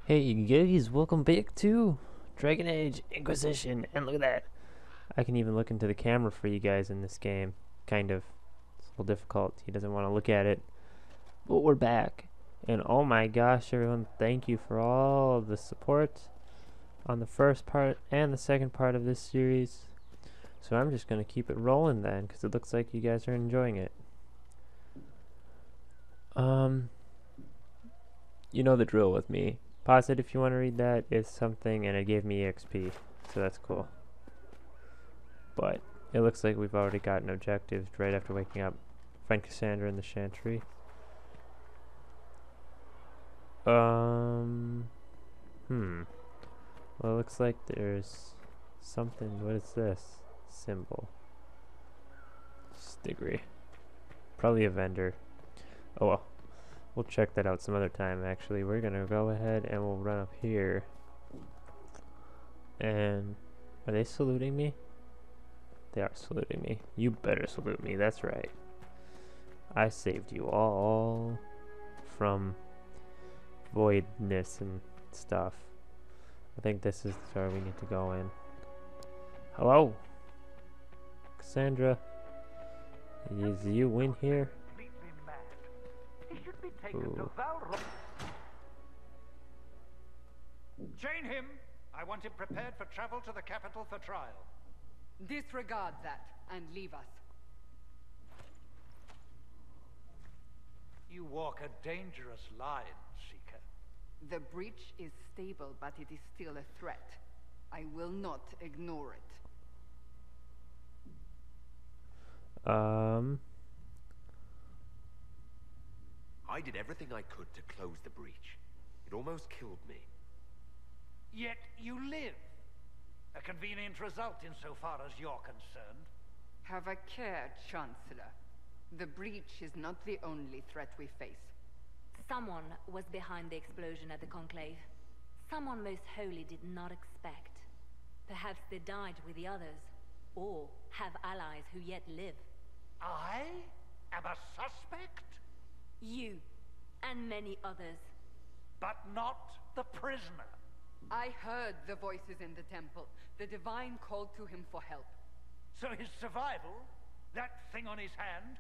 Hey guys, welcome back to Dragon Age Inquisition, and look at that. I can even look into the camera for you guys in this game. Kind of. It's a little difficult. He doesn't want to look at it. But we're back. And oh my gosh, everyone, thank you for all of the support on the first part and the second part of this series. So I'm just going to keep it rolling then, because it looks like you guys are enjoying it. You know the drill with me. Pause it if you want to read that. It's something, and it gave me EXP, so that's cool. But it looks like we've already gotten objectives right after waking up. Find Cassandra in the Chantry. Well, it looks like there's something. What is this? Symbol. Stiggery. Probably a vendor. Oh well. We'll check that out some other time, actually. We're gonna go ahead and we'll run up here. And are they saluting me? They are saluting me. You better salute me, that's right. I saved you all from voidness and stuff. I think this is where we need to go in. Hello? Cassandra? Is you in here? Ooh. Chain him! I want him prepared for travel to the capital for trial. Disregard that and leave us. You walk a dangerous line, Seeker. The breach is stable, but it is still a threat. I will not ignore it. I did everything I could to close the breach. It almost killed me. Yet you live. A convenient result insofar as you're concerned. Have a care, Chancellor. The breach is not the only threat we face. Someone was behind the explosion at the Conclave. Someone most holy did not expect. Perhaps they died with the others, or have allies who yet live. I am a suspect? You, and many others. But not the prisoner. I heard the voices in the temple. The Divine called to him for help. So his survival, that thing on his hand,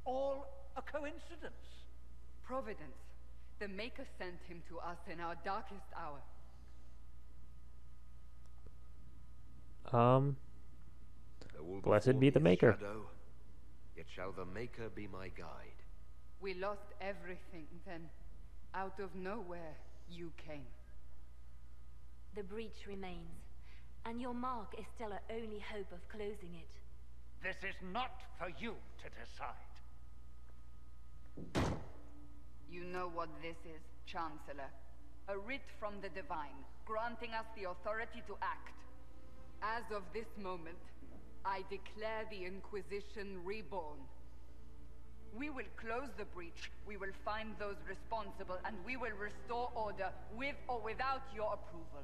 all a coincidence? Providence. The Maker sent him to us in our darkest hour. Blessed be the Maker. Shadow, yet shall the Maker be my guide. We lost everything then. Out of nowhere, you came. The breach remains, and your mark is still our only hope of closing it. This is not for you to decide. You know what this is, Chancellor. A writ from the Divine, granting us the authority to act. As of this moment, I declare the Inquisition reborn. We will close the breach, we will find those responsible, and we will restore order with or without your approval.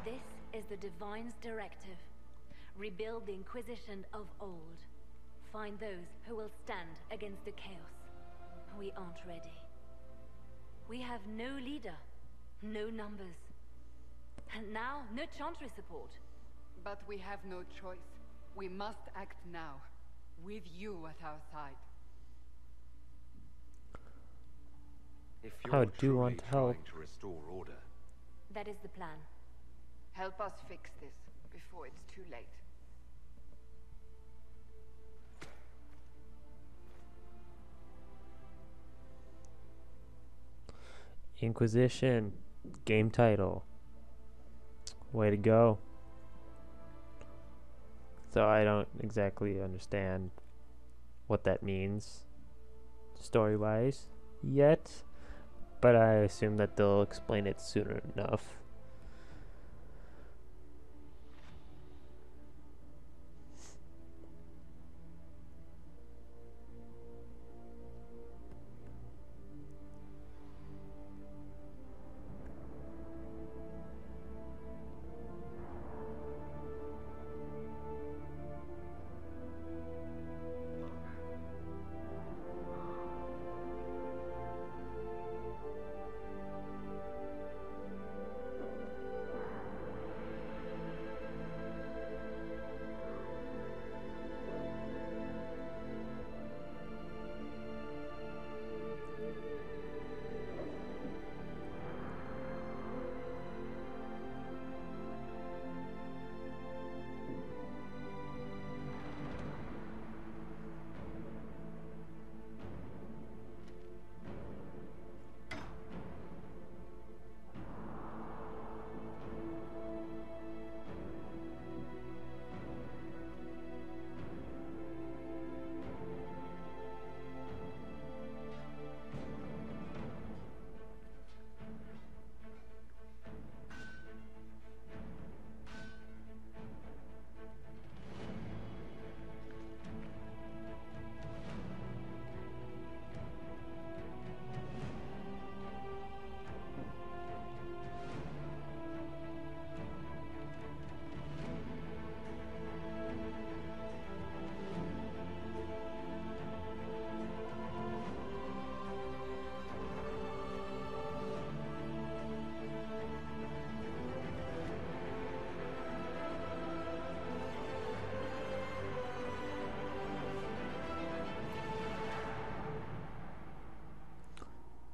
This is the Divine's directive. Rebuild the Inquisition of old. Find those who will stand against the chaos. We aren't ready. We have no leader, no numbers. And now, no Chantry support. But we have no choice. We must act now, with you at our side. If I you're do want truly to help. trying to restore order, That is the plan. Help us fix this before it's too late. Inquisition. Game title. Way to go. So I don't exactly understand what that means story-wise yet, but I assume that they'll explain it soon enough.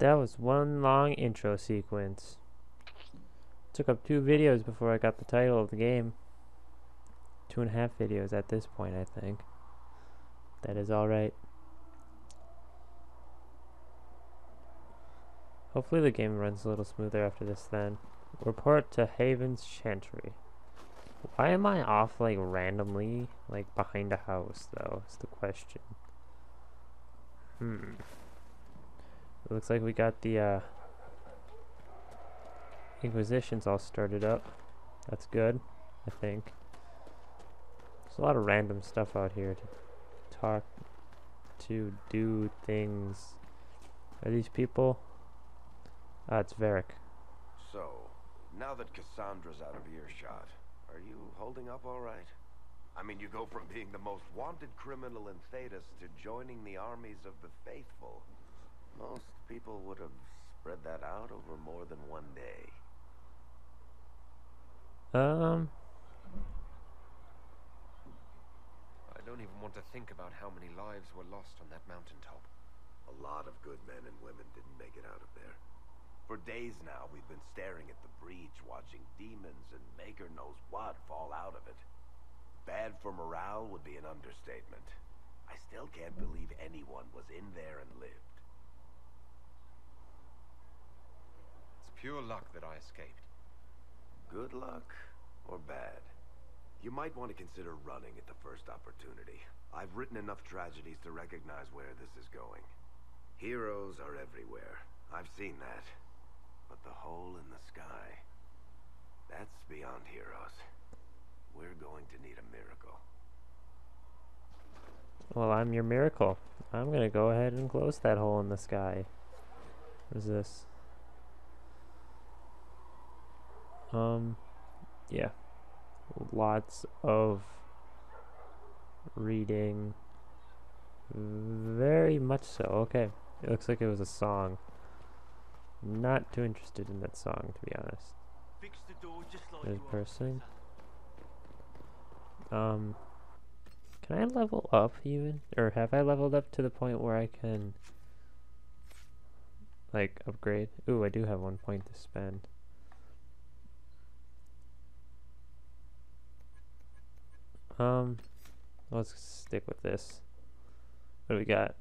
That was one long intro sequence. Took up 2 videos before I got the title of the game. 2.5 videos at this point, I think. That is alright. Hopefully the game runs a little smoother after this then. Report to Haven's Chantry. Why am I off like randomly, like behind a house though, is the question. It looks like we got the Inquisitions all started up. That's good, I think. There's a lot of random stuff out here to talk to, do things. Are these people? Ah, it's Varric. So, now that Cassandra's out of earshot, are you holding up all right? I mean, you go from being the most wanted criminal in Thedas to joining the armies of the faithful. Most people would have spread that out over more than one day. I don't even want to think about how many lives were lost on that mountaintop. A lot of good men and women didn't make it out of there. For days now, we've been staring at the breach, watching demons and maker knows what fall out of it. Bad for morale would be an understatement. I still can't believe anyone was in there and lived. It's pure luck that I escaped. Good luck or bad? You might want to consider running at the first opportunity. I've written enough tragedies to recognize where this is going. Heroes are everywhere. I've seen that. But the hole in the sky, that's beyond heroes. We're going to need a miracle. Well, I'm your miracle. I'm gonna go ahead and close that hole in the sky. What is this? Yeah. Lots of reading. Very much so. Okay. It looks like it was a song. Not too interested in that song, to be honest. Fix the door just like There's you a person. Can I level up even? Or have I leveled up to the point where I can like upgrade? Ooh, I do have 1 point to spend. Let's stick with this. What do we got?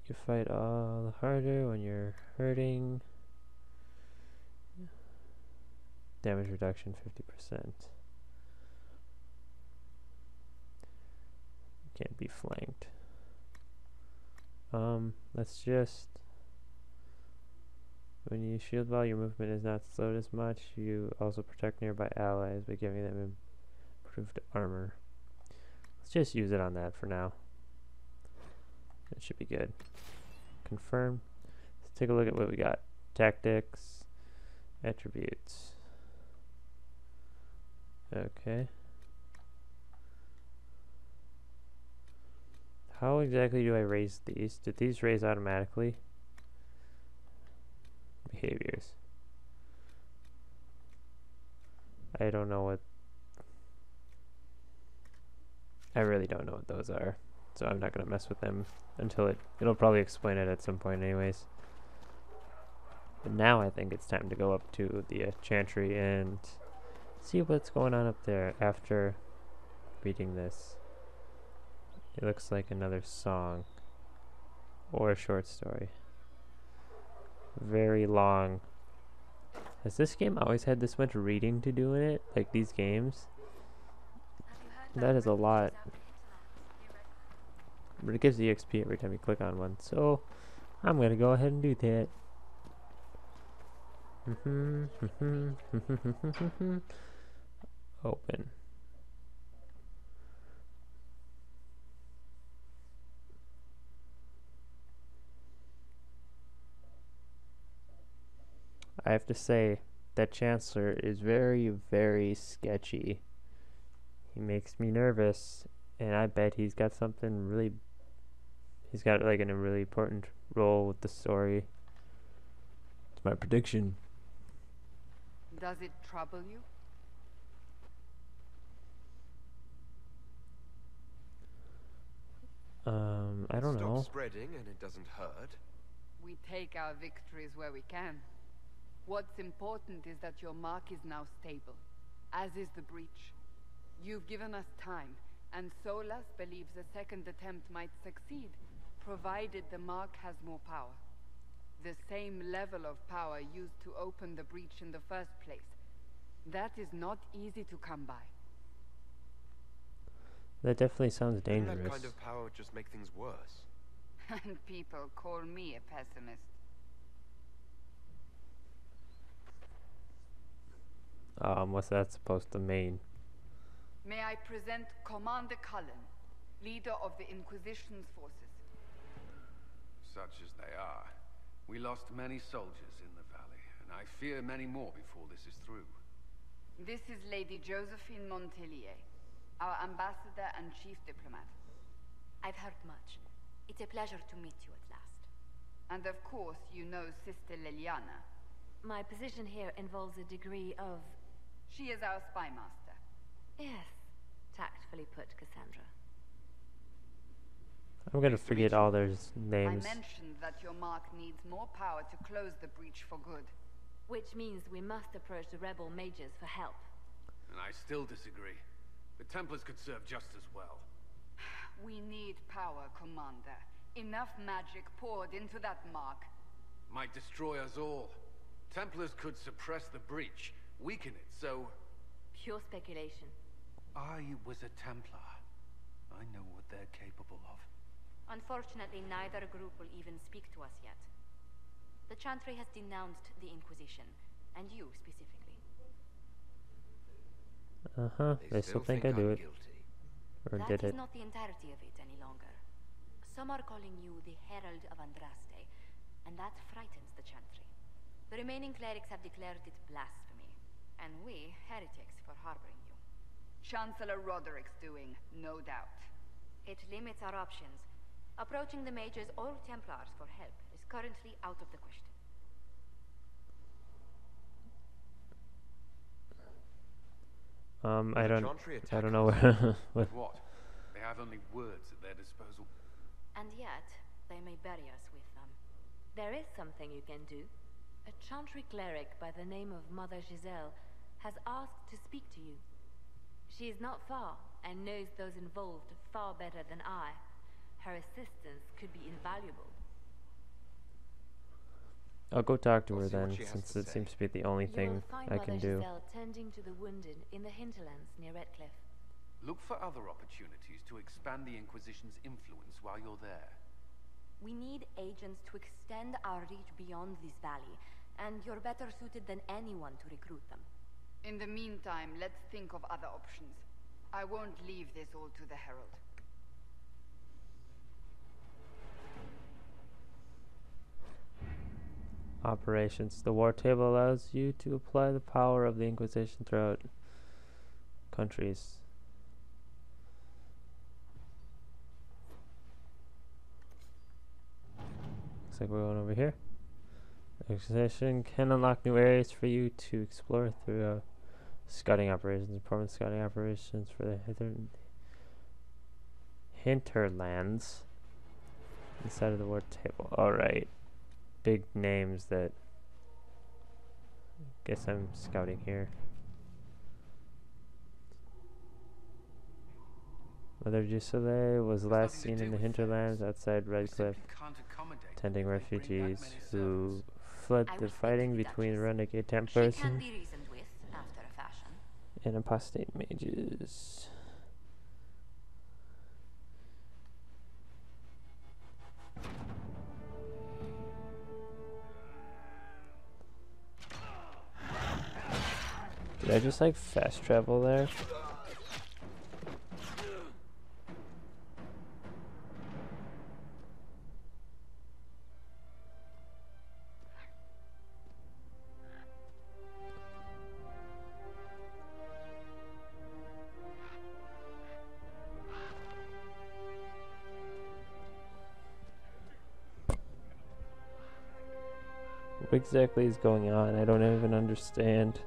You fight all the harder when you're hurting. Damage reduction 50%. Can't be flanked. Let's just... When you shield while your movement is not slowed as much, you also protect nearby allies by giving them improved armor. Let's just use it on that for now. It should be good. Confirm. Let's take a look at what we got. Tactics. Attributes. Okay. How exactly do I raise these? Did these raise automatically? Behaviors. I don't know what... I really don't know what those are. So I'm not going to mess with them until it'll probably explain it at some point anyways. But now I think it's time to go up to the Chantry and see what's going on up there after reading this. It looks like another song or a short story. Very long. Has this game always had this much reading to do in it? Like these games? That is a lot. But it gives you XP every time you click on one, so I'm gonna go ahead and do that. Open. I have to say that Chancellor is very, very sketchy. He makes me nervous, and I bet he's got something really... He's got like a really important role with the story. It's my prediction. Does it trouble you? I don't know. Stop spreading and it doesn't hurt. We take our victories where we can. What's important is that your mark is now stable, as is the breach. You've given us time, and Solas believes a second attempt might succeed, provided the mark has more power. The same level of power used to open the breach in the first place. That is not easy to come by. That definitely sounds Wouldn't dangerous. that kind of power just make things worse? And people call me a pessimist. What's that supposed to mean? May I present Commander Cullen, leader of the Inquisition's forces. Such as they are. We lost many soldiers in the valley, and I fear many more before this is through. This is Lady Josephine Montelier, our ambassador and chief diplomat. I've heard much. It's a pleasure to meet you at last. And of course, you know Sister Liliana. My position here involves a degree of... She is our spy master. Yes, tactfully put, Cassandra. I'm gonna Nice to forget meet you. all their names. I mentioned that your mark needs more power to close the breach for good. Which means we must approach the rebel mages for help. And I still disagree. The Templars could serve just as well. We need power, Commander. Enough magic poured into that mark. Might destroy us all. Templars could suppress the breach, weaken it, so... Pure speculation. I was a Templar. I know what they're capable of. Unfortunately, neither group will even speak to us yet. The Chantry has denounced the Inquisition, and you specifically. They still think I do I'm it. guilty. Or That did is it. not the entirety of it any longer. Some are calling you the Herald of Andraste, and that frightens the Chantry. The remaining clerics have declared it blasphemy, and we, heretics, for harboring you. Chancellor Roderick's doing, no doubt. It limits our options. Approaching the mages or Templars for help is currently out of the question. I The don't Chantry attack know us. where. With what? They have only words at their disposal. And yet, they may bury us with them. There is something you can do. A Chantry cleric by the name of Mother Giselle has asked to speak to you. She is not far, and knows those involved far better than I. Her assistance could be invaluable. I'll go talk to I'll her see what then, she has since to it say. seems to be the only You thing will find I Mother can do. Giselle tending to the wounded in the Hinterlands near Redcliffe. Look for other opportunities to expand the Inquisition's influence while you're there. We need agents to extend our reach beyond this valley, and you're better suited than anyone to recruit them. In the meantime, let's think of other options. I won't leave this all to the Herald. Operations. The war table allows you to apply the power of the Inquisition throughout countries. Looks like we're going over here. The Inquisition can unlock new areas for you to explore through scouting operations. Important scouting operations for the Hinterlands inside of the war table. Alright. Big names that guess I'm scouting here. Mother Giselle was last seen in the Hinterlands outside Redcliffe, tending refugees who fled I the will speak to fighting the between Duchess. renegade She Templars can be reasoned with, after a fashion. and apostate mages. Did I just like fast travel there? What exactly is going on? I don't even understand.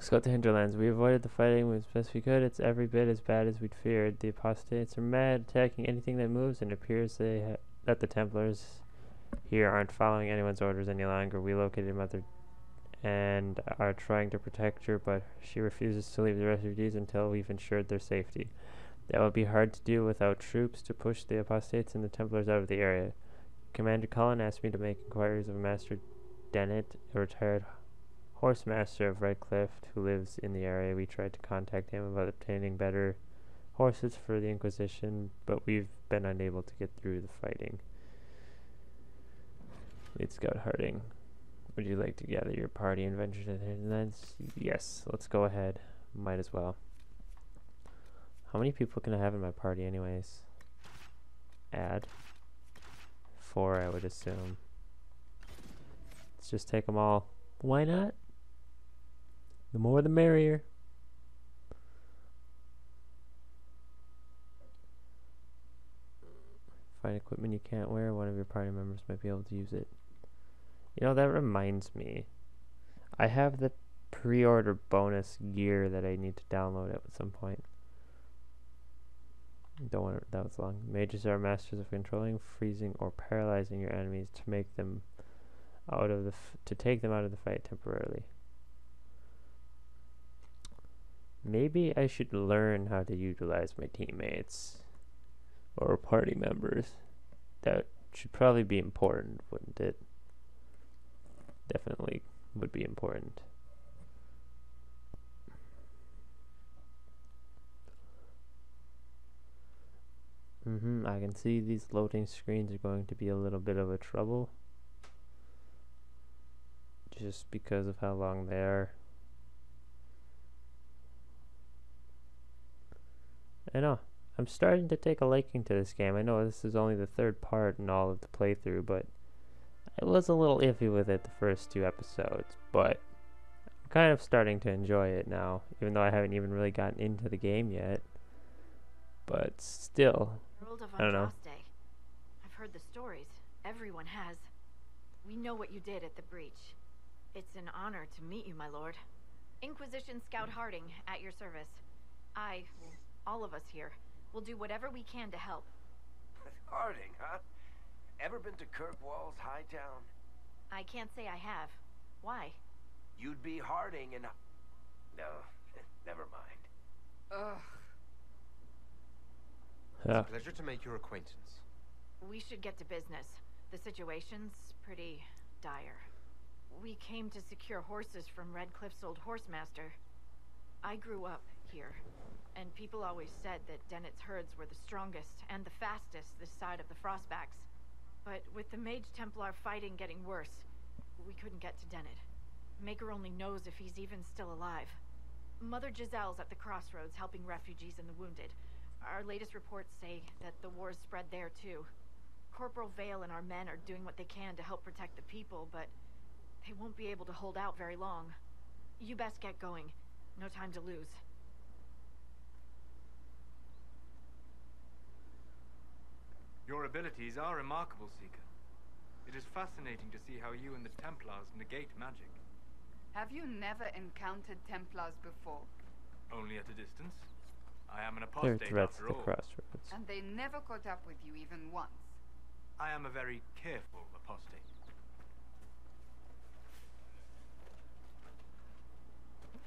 Scout the Hinterlands. We avoided the fighting as best we could. It's every bit as bad as we'd feared. The apostates are mad, attacking anything that moves, and it appears that the Templars here aren't following anyone's orders any longer. We located Mother and are trying to protect her, but she refuses to leave the refugees until we've ensured their safety. That would be hard to do without troops to push the apostates and the Templars out of the area. Commander Cullen asked me to make inquiries of Master Dennett, a retired horsemaster of Redcliffe who lives in the area. We tried to contact him about obtaining better horses for the Inquisition, but we've been unable to get through the fighting. Lead Scout Harding. Would you like to gather your party and venture to the Hinterlands? Yes, let's go ahead. Might as well. How many people can I have in my party anyways? Add. 4, I would assume. Let's just take them all. Why not? The more the merrier. Find equipment you can't wear. One of your party members might be able to use it. You know, that reminds me. I have the pre-order bonus gear that I need to download at some point. Don't want it, that was long. Mages are masters of controlling, freezing, or paralyzing your enemies to make them out of the to take them out of the fight temporarily. Maybe I should learn how to utilize my teammates or party members. That should probably be important, wouldn't it? Definitely would be important. I can see these loading screens are going to be a little bit of a trouble. Just because of how long they are. I know. I'm starting to take a liking to this game. I know this is only the 3rd part in all of the playthrough, but I was a little iffy with it the first 2 episodes, but I'm kind of starting to enjoy it now, even though I haven't even really gotten into the game yet. But still, I don't know. I've heard the stories. Everyone has. We know what you did at the breach. It's an honor to meet you, my lord. Inquisition Scout Harding, at your service. All of us here, will do whatever we can to help. Harding, huh? Ever been to Kirkwall's Hightown? I can't say I have. Why? You'd be Harding and... No, never mind. Ugh. Yeah. It's a pleasure to make your acquaintance. We should get to business. The situation's pretty dire. We came to secure horses from Redcliffe's old horsemaster. I grew up here, and people always said that Dennett's herds were the strongest and the fastest this side of the Frostbacks. But with the Mage Templar fighting getting worse, we couldn't get to Dennett. Maker only knows if he's even still alive. Mother Giselle's at the crossroads helping refugees and the wounded. Our latest reports say that the war's spread there too. Corporal Vale and our men are doing what they can to help protect the people, but they won't be able to hold out very long. You best get going. No time to lose. Your abilities are remarkable, Seeker. It is fascinating to see how you and the Templars negate magic. Have you never encountered Templars before? Only at a distance. I am an They're apostate threats after at the all. crossroads. And they never caught up with you even once. I am a very careful apostate.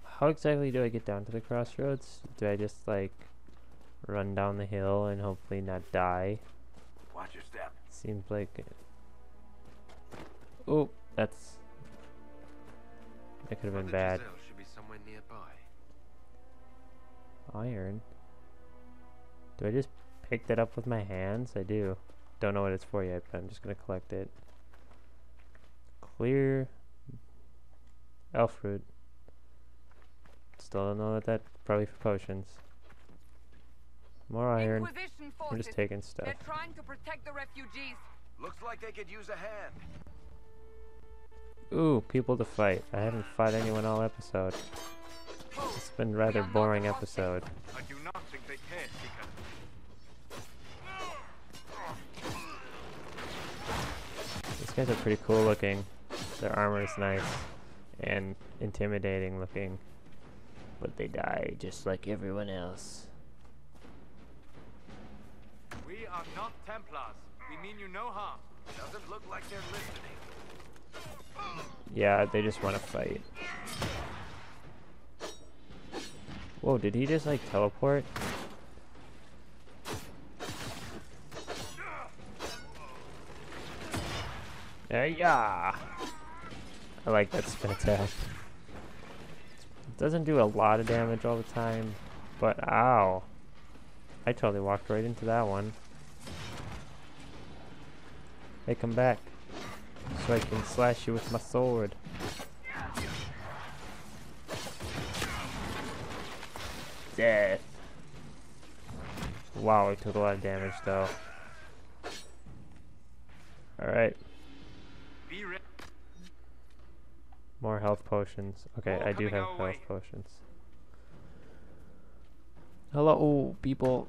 How exactly do I get down to the crossroads? Do I just like run down the hill and hopefully not die? Watch your step. Seems like it. Oh, that could have been Mother bad. Giselle should be somewhere nearby. Iron. Do I just pick that up with my hands? I do. Don't know what it's for yet, but I'm just gonna collect it. Clear elf fruit. Still don't know what that. Probably for potions. More iron. Inquisition I'm just forces. taking stuff. They're trying to protect the refugees. Looks like they could use a hand. Ooh, people to fight. I haven't fought anyone all episode. It's been a rather boring episode. I do not think they care, Seeker. These guys are pretty cool looking. Their armor is nice and intimidating looking. But they die just like everyone else. We are not Templars. We mean you no harm. Doesn't look like they're listening. Yeah, they just want to fight. Whoa, did he just like teleport? Yeah. I like that spin attack. It doesn't do a lot of damage all the time, but ow. I totally walked right into that one. Hey, come back. So I can slash you with my sword. Death. Wow, I took a lot of damage though. Alright. More health potions. Okay, I do have health potions. Hello, people.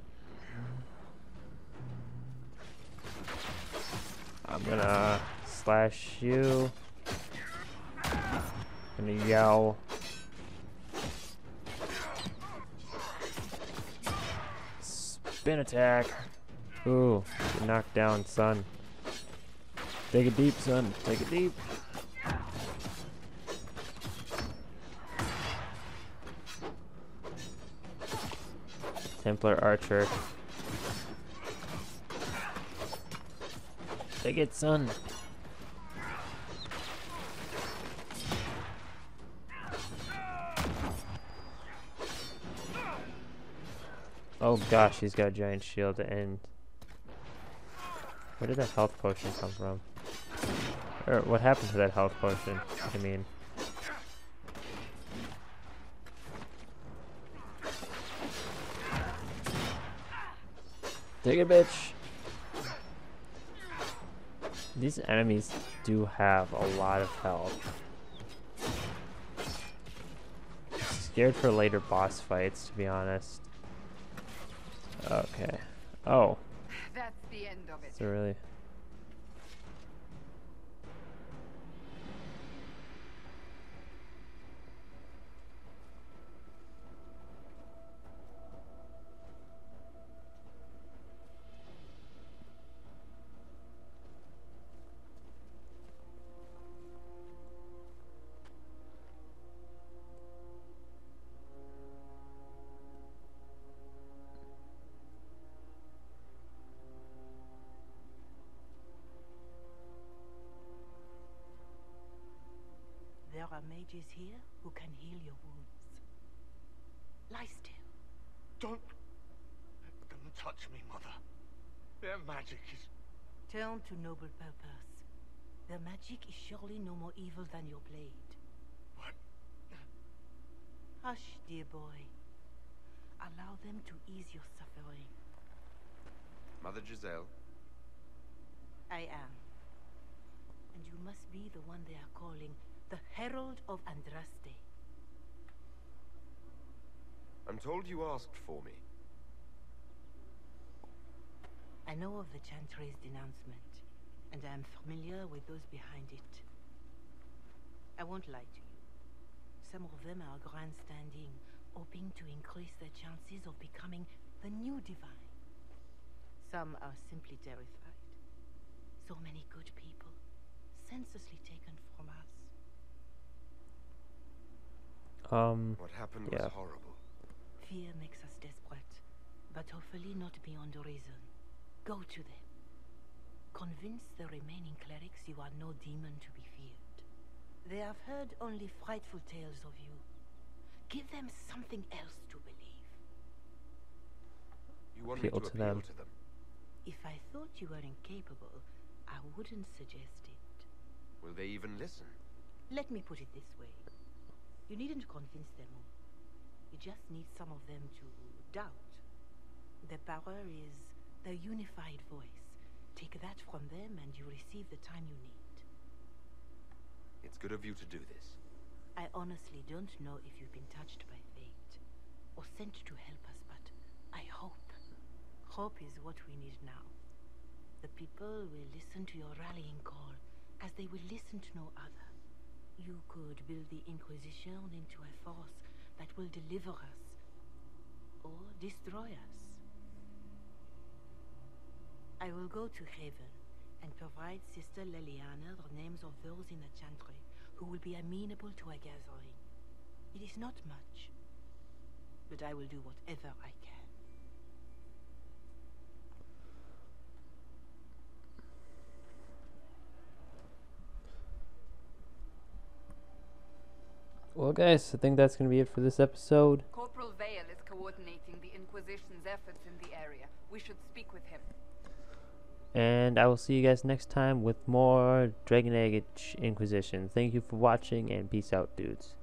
I'm gonna slash you. Gonna yell. Spin attack. Ooh, get knocked down, son. Take it deep, son. Take it deep. Templar Archer. Take it, son. Oh gosh, he's got a giant shield to end. Where did that health potion come from? Or what happened to that health potion? I mean. Take it, bitch! These enemies do have a lot of health. I'm scared for later boss fights, to be honest. Okay. Oh. That's the end of it. So really... There are mages here who can heal your wounds. Lie still. Don't touch me, Mother. Their magic is... Turn to noble purpose. Their magic is surely no more evil than your blade. What? Hush, dear boy. Allow them to ease your suffering. Mother Giselle? I am. And you must be the one they are calling the Herald of Andraste. I'm told you asked for me. I know of the Chantry's denouncement, and I am familiar with those behind it. I won't lie to you. Some of them are grandstanding, hoping to increase their chances of becoming the new divine. Some are simply terrified. So many good people, senselessly taken from us. What happened was horrible. Fear makes us desperate, but hopefully not beyond reason. Go to them. Convince the remaining clerics you are no demon to be feared. They have heard only frightful tales of you. Give them something else to believe. You want me to appeal to them? If I thought you were incapable, I wouldn't suggest it. Will they even listen? Let me put it this way. You needn't convince them all. You just need some of them to doubt. Their power is their unified voice. Take that from them and you receive the time you need. It's good of you to do this. I honestly don't know if you've been touched by fate, or sent to help us, but I hope. Hope is what we need now. The people will listen to your rallying call, as they will listen to no other. You could build the Inquisition into a force that will deliver us or destroy us. I will go to Haven and provide Sister Leliana the names of those in the Chantry who will be amenable to a gathering. It is not much, but I will do whatever I can. Well, guys, I think that's going to be it for this episode. Corporal Vale is coordinating the Inquisition's efforts in the area. We should speak with him. And I will see you guys next time with more Dragon Age Inquisition. Thank you for watching, and peace out, dudes.